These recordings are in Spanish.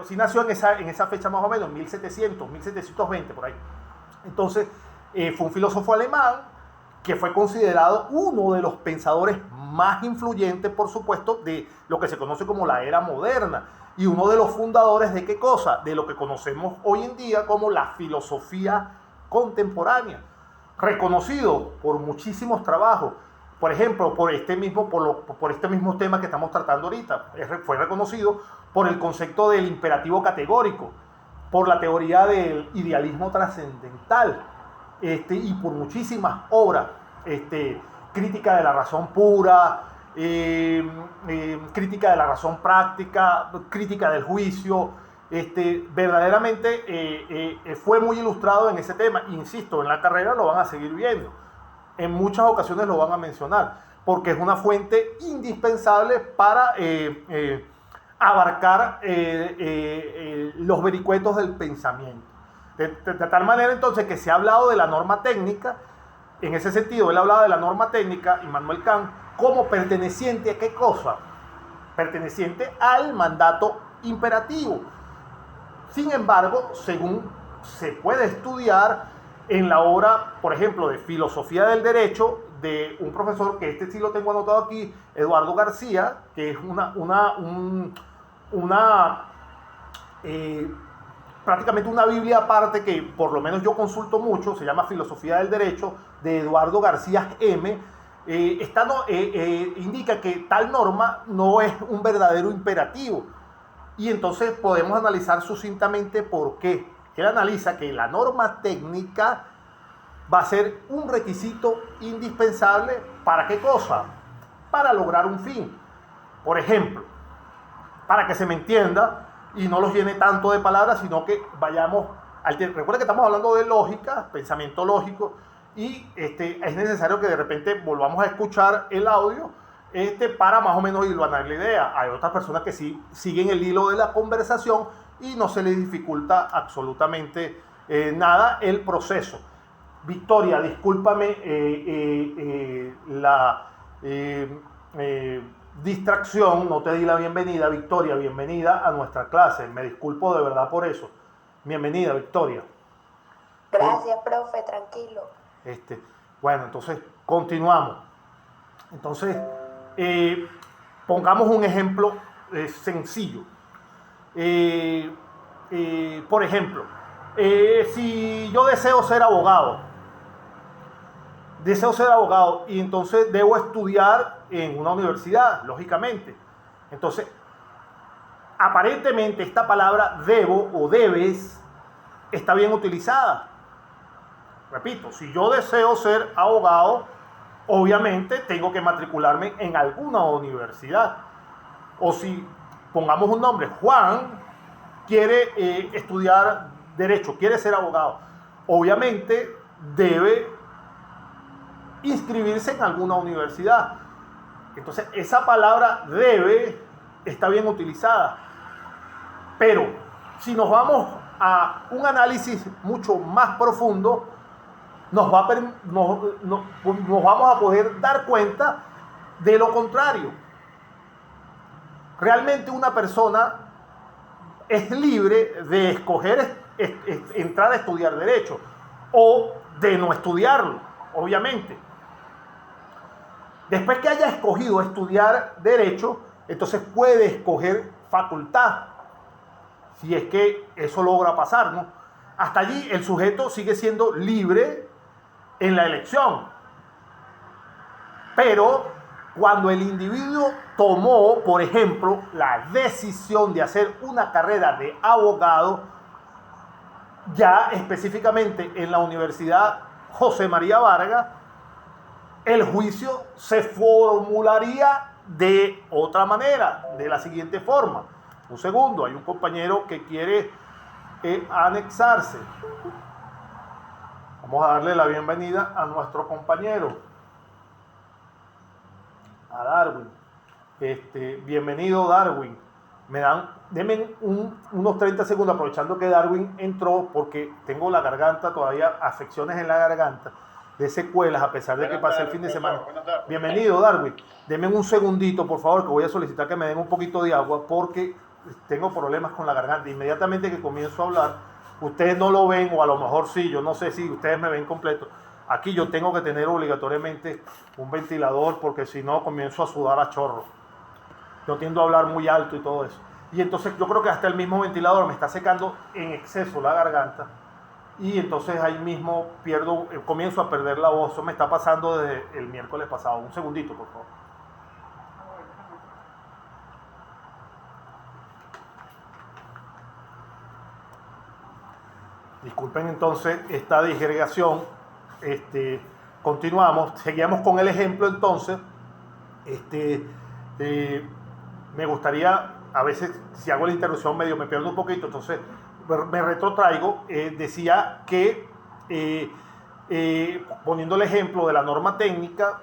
sí nació en esa fecha más o menos, 1700, 1720, por ahí. Entonces, fue un filósofo alemán que fue considerado uno de los pensadores más influyentes, por supuesto, de lo que se conoce como la era moderna. Y uno de los fundadores de qué cosa? De lo que conocemos hoy en día como la filosofía contemporánea. Reconocido por muchísimos trabajos. Por ejemplo, por este mismo tema que estamos tratando ahorita. Fue reconocido por el concepto del imperativo categórico, por la teoría del idealismo trascendental, y por muchísimas obras, crítica de la razón pura, crítica de la razón práctica, crítica del juicio. Verdaderamente fue muy ilustrado en ese tema. Insisto, en la carrera lo van a seguir viendo. En muchas ocasiones lo van a mencionar, porque es una fuente indispensable para abarcar los vericuetos del pensamiento. De tal manera entonces que se ha hablado de la norma técnica. En ese sentido, él hablaba de la norma técnica, Immanuel Kant, como perteneciente a qué cosa? Perteneciente al mandato imperativo. Sin embargo, según se puede estudiar en la obra, por ejemplo, de Filosofía del Derecho, de un profesor que sí lo tengo anotado aquí, Eduardo García, que es prácticamente una Biblia aparte que por lo menos yo consulto mucho, se llama Filosofía del Derecho, de Eduardo García M. Indica que tal norma no es un verdadero imperativo. Y entonces podemos analizar sucintamente por qué. Él analiza que la norma técnica va a ser un requisito indispensable ¿para qué cosa? Para lograr un fin. Por ejemplo, para que se me entienda y no los llene tanto de palabras, sino que vayamos al tiempo. Recuerden que estamos hablando de lógica, pensamiento lógico, y es necesario que de repente volvamos a escuchar el audio para más o menos hilvanar la idea. Hay otras personas que sí siguen el hilo de la conversación y no se les dificulta absolutamente nada el proceso. Victoria, discúlpame la distracción, no te di la bienvenida. Victoria, bienvenida a nuestra clase. Me disculpo de verdad por eso. Bienvenida, Victoria. Gracias, profe, tranquilo. Bueno, entonces continuamos. Entonces, pongamos un ejemplo sencillo. Por ejemplo, si yo deseo ser abogado y entonces debo estudiar en una universidad, lógicamente. Entonces, aparentemente esta palabra debo o debes está bien utilizada. Repito, si yo deseo ser abogado, obviamente tengo que matricularme en alguna universidad. O si pongamos un nombre, Juan quiere estudiar derecho, quiere ser abogado, obviamente debe inscribirse en alguna universidad. Entonces esa palabra debe está bien utilizada. Pero si nos vamos a un análisis mucho más profundo, nos vamos a poder dar cuenta de lo contrario. Realmente una persona es libre de escoger entrar a estudiar derecho o de no estudiarlo, obviamente. Después que haya escogido estudiar derecho, entonces puede escoger facultad, si es que eso logra pasar, ¿no? Hasta allí el sujeto sigue siendo libre en la elección. Pero cuando el individuo tomó, por ejemplo, la decisión de hacer una carrera de abogado, ya específicamente en la Universidad José María Vargas, el juicio se formularía de otra manera, de la siguiente forma. Un segundo, hay un compañero que quiere anexarse. Vamos a darle la bienvenida a nuestro compañero, a Darwin. Bienvenido, Darwin. Denme unos 30 segundos, aprovechando que Darwin entró, porque tengo la garganta todavía, afecciones en la garganta, de secuelas, a pesar de que pasé el fin de semana. Bienvenido, Darwin. Denme un segundito, por favor, que voy a solicitar que me den un poquito de agua, porque tengo problemas con la garganta. Inmediatamente que comienzo a hablar, ustedes no lo ven, o a lo mejor sí, yo no sé si ustedes me ven completo. Aquí yo tengo que tener obligatoriamente un ventilador porque si no comienzo a sudar a chorro. Yo tiendo a hablar muy alto y todo eso. Y entonces yo creo que hasta el mismo ventilador me está secando en exceso la garganta. Y entonces ahí mismo comienzo a perder la voz. Eso me está pasando desde el miércoles pasado. Un segundito, por favor. Disculpen entonces esta digregación. Continuamos, seguíamos con el ejemplo entonces. Me gustaría, a veces si hago la interrupción medio me pierdo un poquito, entonces me retrotraigo. Decía que poniendo el ejemplo de la norma técnica,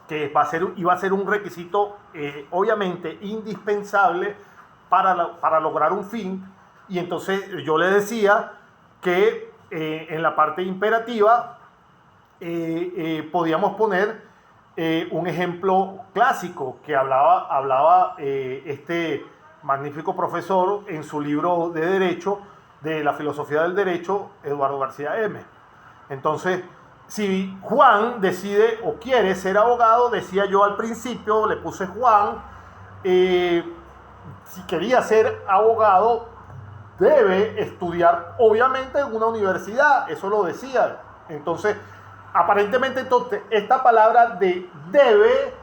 que iba a ser un requisito obviamente indispensable para lograr un fin, y entonces yo le decía que en la parte imperativa podíamos poner un ejemplo clásico que hablaba este magnífico profesor en su libro de Derecho, de la filosofía del derecho, Eduardo García M. Entonces, si Juan decide o quiere ser abogado, decía yo al principio, le puse Juan, si quería ser abogado, debe estudiar obviamente en una universidad, eso lo decía. Entonces, aparentemente entonces esta palabra de debe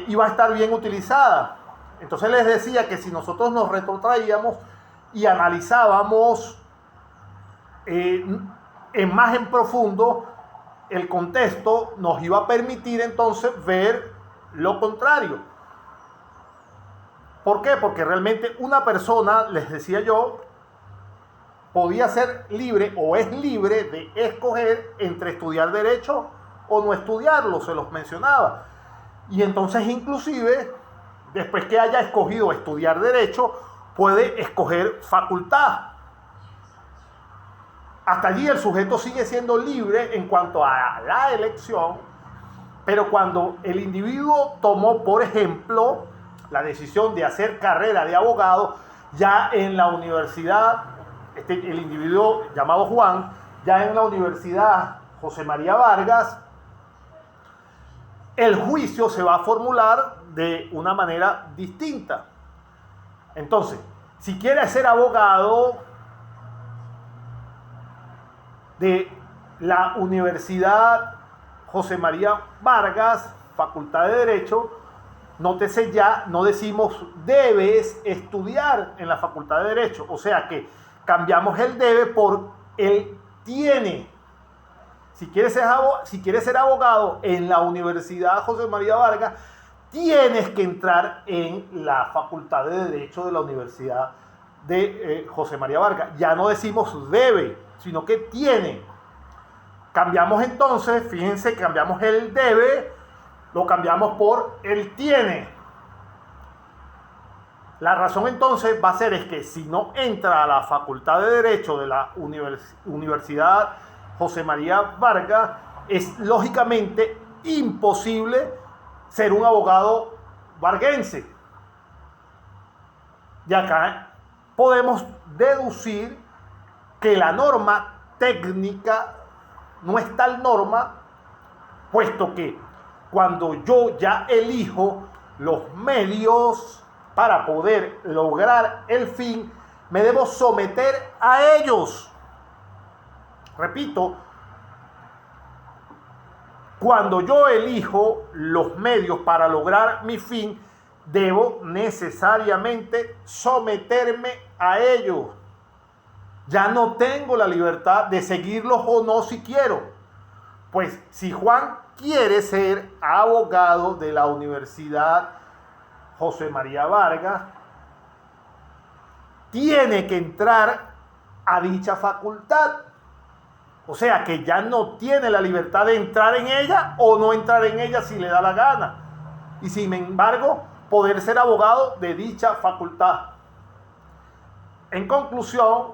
iba a estar bien utilizada. Entonces les decía que si nosotros nos retrotraíamos y analizábamos más en profundo el contexto, nos iba a permitir entonces ver lo contrario. ¿Por qué? Porque realmente una persona, les decía yo, podía ser libre o es libre de escoger entre estudiar derecho o no estudiarlo, se los mencionaba. Y entonces inclusive, después que haya escogido estudiar derecho, puede escoger facultad. Hasta allí el sujeto sigue siendo libre en cuanto a la elección, pero cuando el individuo tomó, por ejemplo, la decisión de hacer carrera de abogado, ya en la universidad, el individuo llamado Juan, ya en la Universidad José María Vargas, el juicio se va a formular de una manera distinta. Entonces, si quiere ser abogado de la Universidad José María Vargas, Facultad de Derecho, nótese ya, no decimos debes estudiar en la Facultad de Derecho, o sea que cambiamos el debe por el tiene. Si quieres ser abogado en la Universidad José María Vargas, tienes que entrar en la Facultad de Derecho de la Universidad de José María Vargas. Ya no decimos debe, sino que tiene. Cambiamos entonces, fíjense, cambiamos el debe, lo cambiamos por el tiene. La razón entonces va a ser es que si no entra a la Facultad de Derecho de la Universidad José María Vargas, es lógicamente imposible ser un abogado varguense. Y acá podemos deducir que la norma técnica no es tal norma, puesto que cuando yo ya elijo los medios para poder lograr el fin, me debo someter a ellos. Repito, cuando yo elijo los medios para lograr mi fin, debo necesariamente someterme a ellos. Ya no tengo la libertad de seguirlos o no si quiero. Pues si Juan quiere ser abogado de la Universidad José María Vargas, tiene que entrar a dicha facultad. O sea que ya no tiene la libertad de entrar en ella o no entrar en ella si le da la gana. Y sin embargo, poder ser abogado de dicha facultad. En conclusión,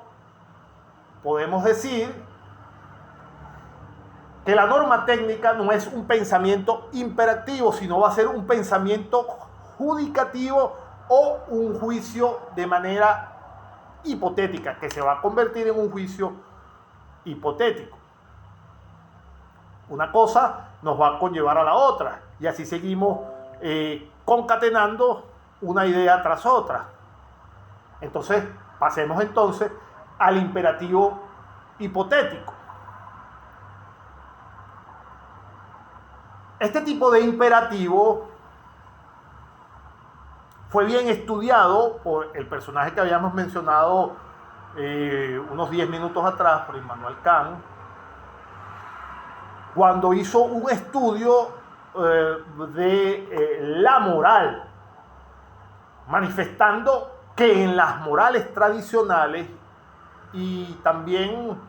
podemos decir que la norma técnica no es un pensamiento imperativo, sino va a ser un pensamiento judicativo o un juicio de manera hipotética, que se va a convertir en un juicio hipotético. Una cosa nos va a conllevar a la otra y así seguimos concatenando una idea tras otra. Entonces, pasemos entonces al imperativo hipotético. Este tipo de imperativo fue bien estudiado por el personaje que habíamos mencionado unos 10 minutos atrás, por Immanuel Kant, cuando hizo un estudio de la moral, manifestando que en las morales tradicionales y también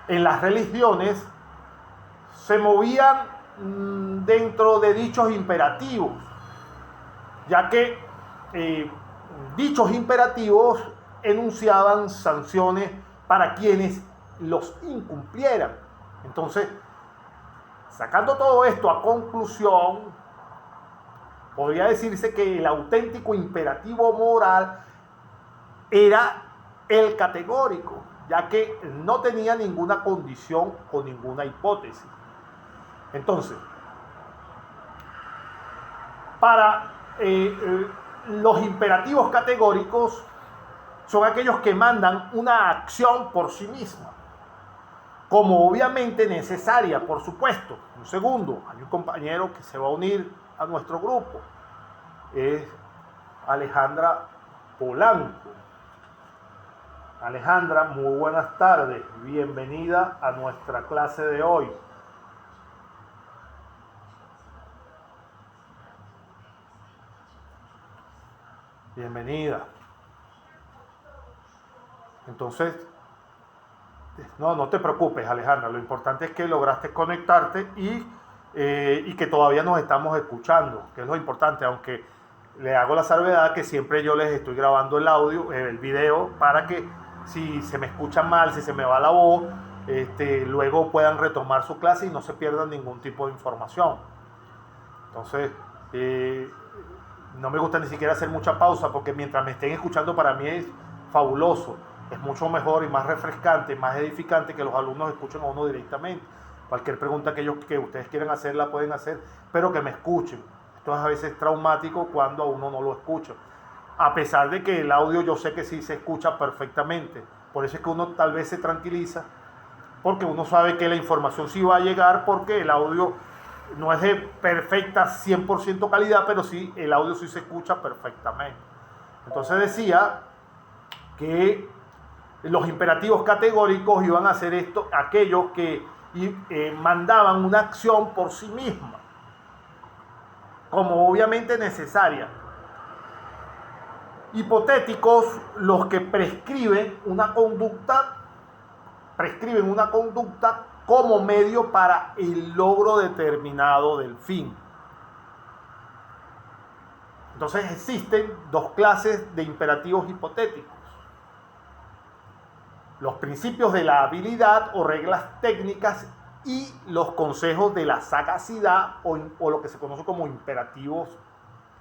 en las religiones se movían dentro de dichos imperativos, ya que dichos imperativos enunciaban sanciones para quienes los incumplieran. Entonces, sacando todo esto a conclusión, podría decirse que el auténtico imperativo moral era el categórico, ya que no tenía ninguna condición o ninguna hipótesis. Entonces, para los imperativos categóricos son aquellos que mandan una acción por sí misma, como obviamente necesaria, por supuesto. Un segundo, hay un compañero que se va a unir a nuestro grupo, es Alejandra Polanco. Alejandra, muy buenas tardes, bienvenida a nuestra clase de hoy. Bienvenida. Entonces, no te preocupes, Alejandra, lo importante es que lograste conectarte y que todavía nos estamos escuchando, que es lo importante, aunque le hago la salvedad que siempre yo les estoy grabando el audio, el video, para que si se me escucha mal, si se me va la voz, luego puedan retomar su clase y no se pierdan ningún tipo de información. Entonces, no me gusta ni siquiera hacer mucha pausa, porque mientras me estén escuchando para mí es fabuloso, es mucho mejor y más refrescante, más edificante que los alumnos escuchen a uno directamente. Cualquier pregunta que ustedes quieran hacer la pueden hacer, pero que me escuchen. Esto es a veces traumático cuando a uno no lo escucha, a pesar de que el audio yo sé que sí se escucha perfectamente. Por eso es que uno tal vez se tranquiliza, porque uno sabe que la información sí va a llegar, porque el audio no es de perfecta 100% calidad, pero sí, el audio sí se escucha perfectamente. Entonces decía que los imperativos categóricos iban a hacer esto, aquellos que mandaban una acción por sí misma, como obviamente necesaria. Hipotéticos, los que prescriben una conducta como medio para el logro determinado del fin. Entonces existen dos clases de imperativos hipotéticos: los principios de la habilidad o reglas técnicas y los consejos de la sagacidad o lo que se conoce como imperativos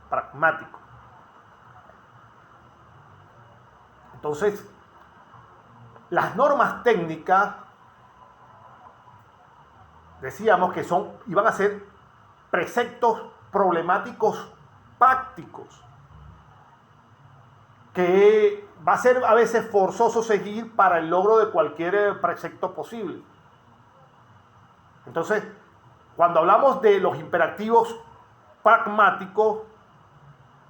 pragmáticos. Entonces, las normas técnicas, decíamos que iban a ser preceptos problemáticos prácticos, que va a ser a veces forzoso seguir para el logro de cualquier precepto posible. Entonces, cuando hablamos de los imperativos pragmáticos,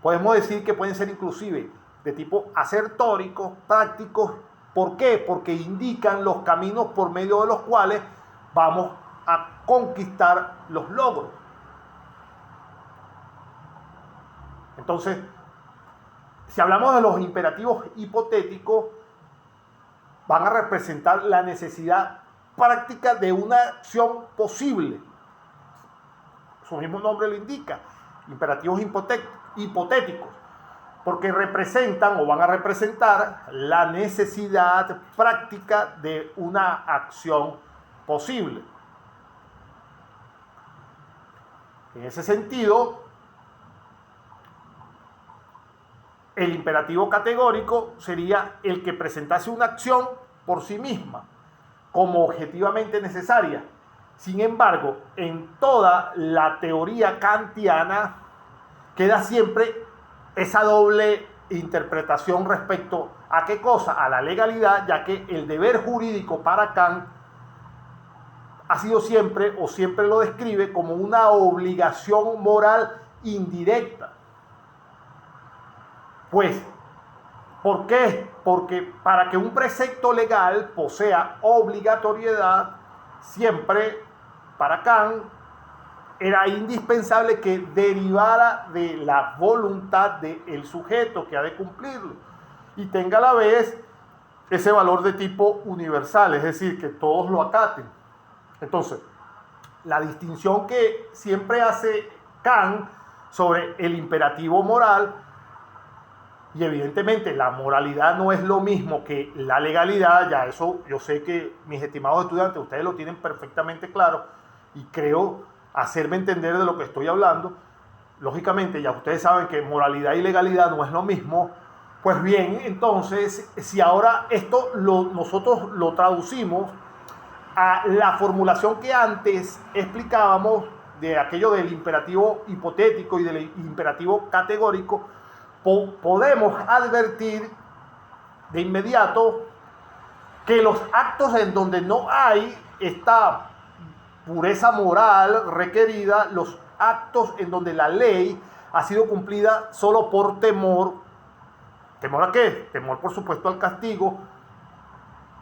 podemos decir que pueden ser inclusive de tipo asertóricos, prácticos. ¿Por qué? Porque indican los caminos por medio de los cuales vamos a conquistar los logros. Entonces, si hablamos de los imperativos hipotéticos, van a representar la necesidad práctica de una acción posible. Su mismo nombre lo indica, imperativos hipotéticos, porque representan o van a representar la necesidad práctica de una acción posible. En ese sentido, el imperativo categórico sería el que presentase una acción por sí misma, como objetivamente necesaria. Sin embargo, en toda la teoría kantiana queda siempre esa doble interpretación respecto a qué cosa, a la legalidad, ya que el deber jurídico para Kant ha sido siempre, o siempre lo describe, como una obligación moral indirecta. Pues, ¿por qué? Porque para que un precepto legal posea obligatoriedad, siempre para Kant era indispensable que derivara de la voluntad del sujeto que ha de cumplirlo y tenga a la vez ese valor de tipo universal, es decir, que todos lo acaten. Entonces, la distinción que siempre hace Kant sobre el imperativo moral, y evidentemente la moralidad no es lo mismo que la legalidad, ya eso yo sé que mis estimados estudiantes, ustedes lo tienen perfectamente claro y creo hacerme entender de lo que estoy hablando. Lógicamente ya ustedes saben que moralidad y legalidad no es lo mismo. Pues bien, entonces, si ahora esto nosotros lo traducimos a la formulación que antes explicábamos de aquello del imperativo hipotético y del imperativo categórico, podemos advertir de inmediato que los actos en donde no hay esta pureza moral requerida, los actos en donde la ley ha sido cumplida solo por temor. ¿Temor a qué? Temor, por supuesto, al castigo,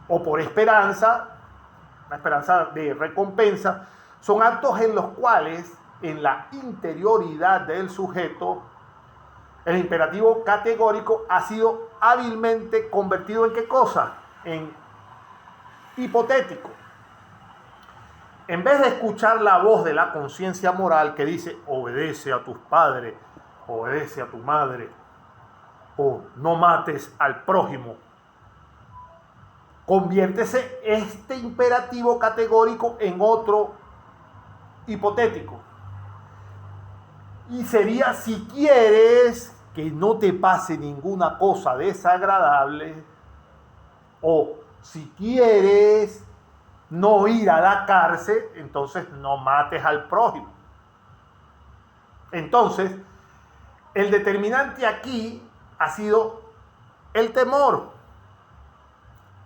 o por esperanza, una esperanza de recompensa. Son actos en los cuales, en la interioridad del sujeto, el imperativo categórico ha sido hábilmente convertido ¿en qué cosa? En hipotético. En vez de escuchar la voz de la conciencia moral que dice obedece a tus padres, obedece a tu madre, o no mates al prójimo, conviértese este imperativo categórico en otro hipotético. Y sería: si quieres que no te pase ninguna cosa desagradable, o si quieres no ir a la cárcel, entonces no mates al prójimo. Entonces, el determinante aquí ha sido el temor.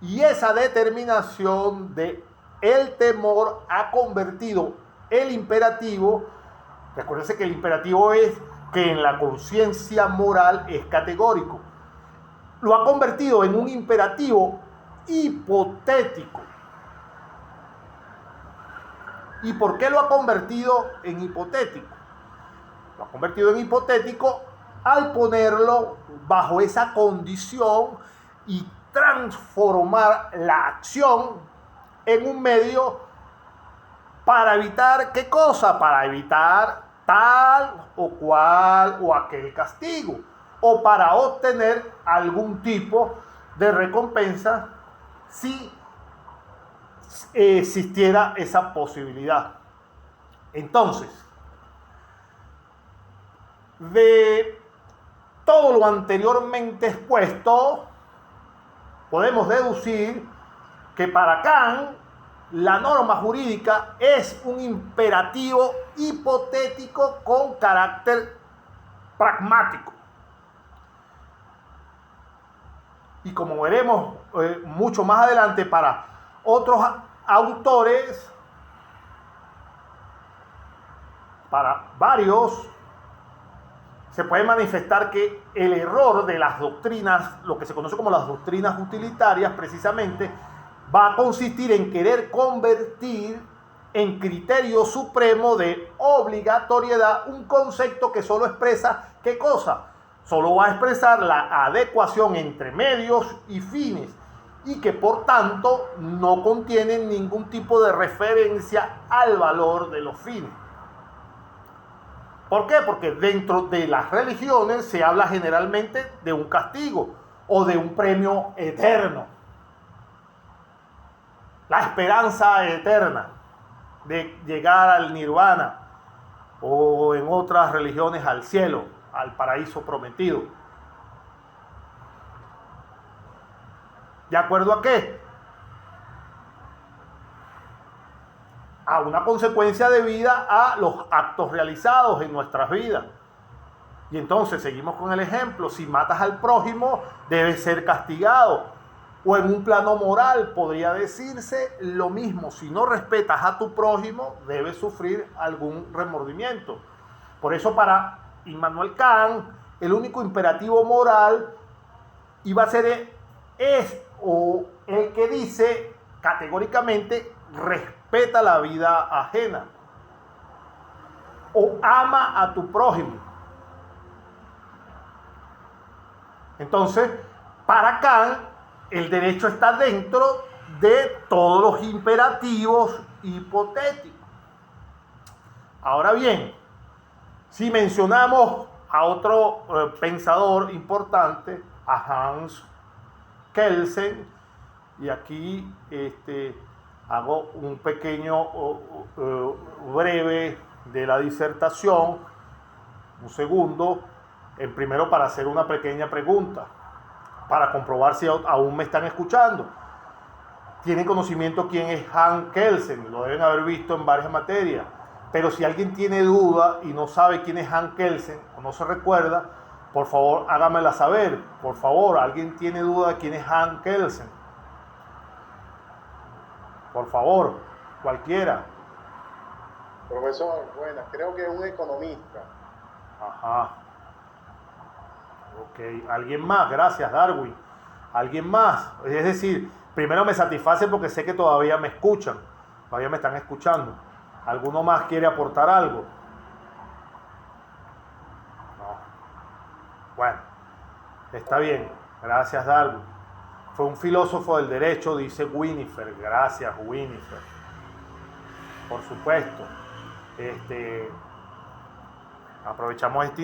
Y esa determinación de el temor ha convertido el imperativo. Recuérdense que el imperativo es que en la conciencia moral es categórico. Lo ha convertido en un imperativo hipotético. ¿Y por qué lo ha convertido en hipotético? Lo ha convertido en hipotético al ponerlo bajo esa condición y transformar la acción en un medio para evitar ¿qué cosa? Para evitar tal o cual o aquel castigo, o para obtener algún tipo de recompensa si existiera esa posibilidad. Entonces, de todo lo anteriormente expuesto, podemos deducir que para Kant la norma jurídica es un imperativo hipotético con carácter pragmático. Y como veremos mucho más adelante, para otros autores, para varios, se puede manifestar que el error de las doctrinas, lo que se conoce como las doctrinas utilitarias, precisamente, va a consistir en querer convertir en criterio supremo de obligatoriedad un concepto que solo expresa ¿qué cosa? Solo va a expresar la adecuación entre medios y fines, y que por tanto no contiene ningún tipo de referencia al valor de los fines. ¿Por qué? Porque dentro de las religiones se habla generalmente de un castigo o de un premio eterno. La esperanza eterna de llegar al nirvana, o en otras religiones al cielo, al paraíso prometido. ¿De acuerdo a qué? A una consecuencia debida a los actos realizados en nuestras vidas. Y entonces seguimos con el ejemplo. Si matas al prójimo, debes ser castigado. O en un plano moral podría decirse lo mismo. Si no respetas a tu prójimo, debes sufrir algún remordimiento. Por eso para Immanuel Kant, el único imperativo moral iba a ser el que dice categóricamente respeta la vida ajena o ama a tu prójimo. Entonces, para Kant, el derecho está dentro de todos los imperativos hipotéticos. Ahora bien, si mencionamos a otro pensador importante, a Hans Kelsen, y aquí hago un pequeño breve de la disertación, un segundo, primero para hacer una pequeña pregunta, para comprobar si aún me están escuchando. ¿Tienen conocimiento quién es Hans Kelsen? Lo deben haber visto en varias materias. Pero si alguien tiene duda y no sabe quién es Hans Kelsen o no se recuerda, por favor hágamela saber. Por favor, ¿alguien tiene duda de quién es Hans Kelsen? Por favor, cualquiera. Profesor, buenas, creo que es un economista. Ajá. Ok, ¿alguien más? Gracias, Darwin. ¿Alguien más? Es decir, primero me satisface porque sé que todavía me escuchan, todavía me están escuchando. ¿Alguno más quiere aportar algo? No. Bueno, está bien. Gracias, Darwin. Fue un filósofo del derecho, dice Winifred. Gracias, Winifred. Por supuesto. Aprovechamos este